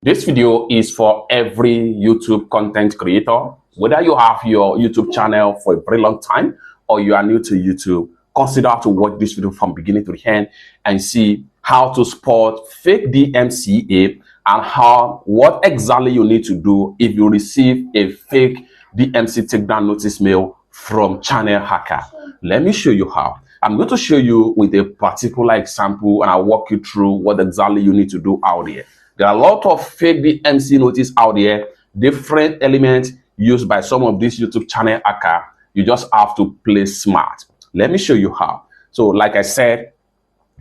This video is for every YouTube content creator. Whether you have your YouTube channel for a very long time or you are new to YouTube, consider to watch this video from beginning to the end and see how to spot fake DMCA and what exactly you need to do if you receive a fake DMCA takedown notice mail from channel hacker. Let me show you how. I'm going to show you with a particular example and I'll walk you through what exactly you need to do out there. There are a lot of fake DMCA notice out there, different elements used by some of these YouTube channel hacker. You just have to play smart. Let me show you how. So like I said,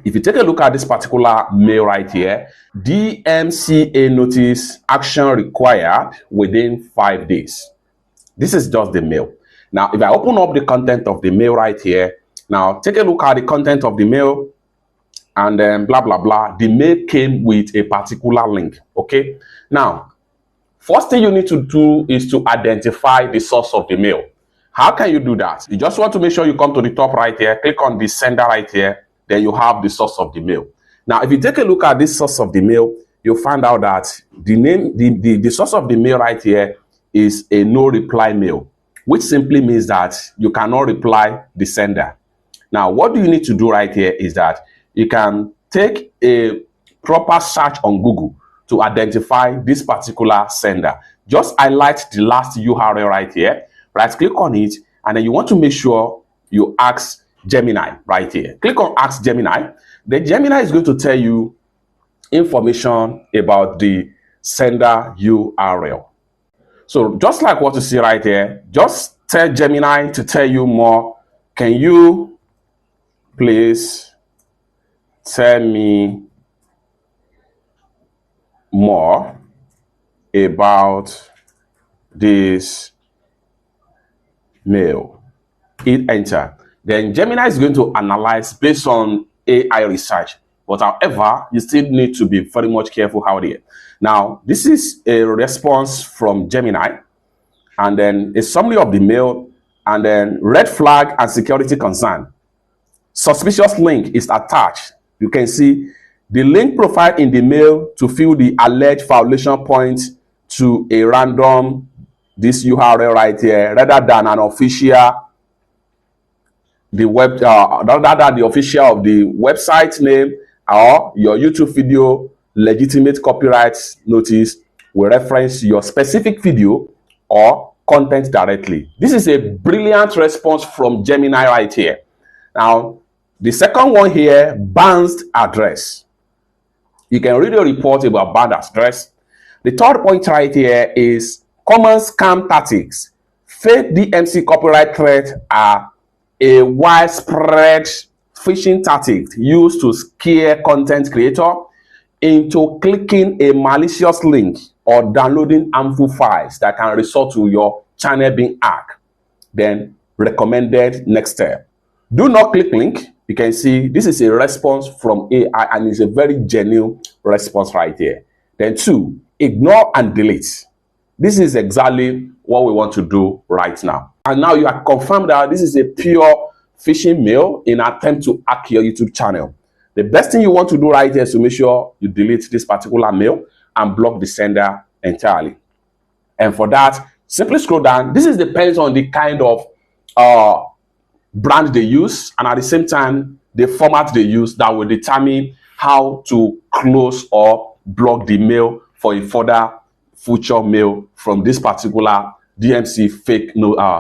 if you take a look at this particular mail right here, DMCA notice action required within 5 days. This is just the mail. Now, if I open up the content of the mail right here, now take a look at the content of the mail. And then blah, blah, blah. The mail came with a particular link. Okay. Now, first thing you need to do is to identify the source of the mail. How can you do that? You just want to make sure you come to the top right here, click on the sender right here, then you have the source of the mail. Now, if you take a look at this source of the mail, you'll find out that the source of the mail right here is a no reply mail, which simply means that you cannot reply the sender. Now, what do you need to do right here is that you can take a proper search on Google to identify this particular sender. Just highlight the last URL right here, right click on it, and then you want to make sure you ask Gemini right here. Click on Ask Gemini. The Gemini is going to tell you information about the sender URL. So just like what you see right here, just tell Gemini to tell you more. Can you please tell me more about this mail? Hit enter. Then Gemini is going to analyze based on AI research. But however, you still need to be very much careful out here. Now, this is a response from Gemini, and then a summary of the mail, and then red flag and security concern. Suspicious link is attached. You can see the link profile in the mail to fill the alleged violation point to a random, this URL right here, rather than an official, rather than the official of the website name or your YouTube video. Legitimate copyright notice will reference your specific video or content directly. This is a brilliant response from Gemini right here. Now, the second one here, bounced address. You can read a report about bounced address. The third point right here is common scam tactics. Fake DMCA copyright threats are a widespread phishing tactic used to scare content creator into clicking a malicious link or downloading harmful files that can result to your channel being hacked. Then recommended next step. Do not click link. You can see this is a response from AI and it's a very genuine response right here. Then 2, ignore and delete. This is exactly what we want to do right now. And now you are confirmed that this is a pure phishing mail in an attempt to hack your YouTube channel. The best thing you want to do right here is to make sure you delete this particular mail and block the sender entirely. And for that, simply scroll down. This depends on the kind of brand they use, and at the same time the format they use that will determine how to close or block the mail for a further future mail from this particular DMCA fake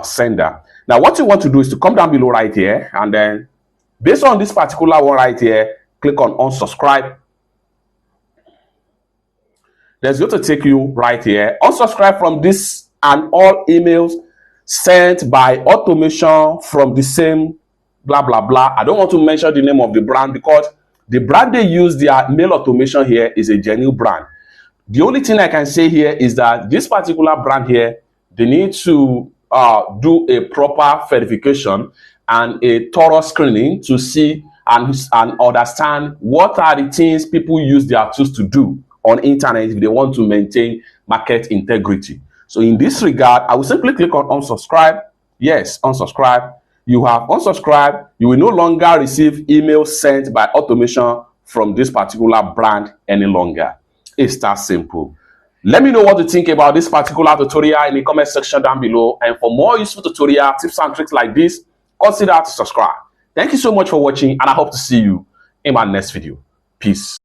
sender. Now what you want to do is to come down below right here, and then based on this particular one right here, click on unsubscribe. That's going to take you right here. Unsubscribe from this and all emails sent by automation from the same blah blah blah. I don't want to mention the name of the brand because the brand they use, their mail automation here, is a genuine brand. The only thing I can say here is that this particular brand here, they need to do a proper verification and a thorough screening to see and understand what are the things people use their tools to do on internet if they want to maintain market integrity. So in this regard, I will simply click on unsubscribe. Yes, unsubscribe. You have unsubscribed. You will no longer receive emails sent by automation from this particular brand any longer. It's that simple. Let me know what you think about this particular tutorial in the comment section down below. And for more useful tutorial tips and tricks like this, consider to subscribe. Thank you so much for watching, and I hope to see you in my next video. Peace.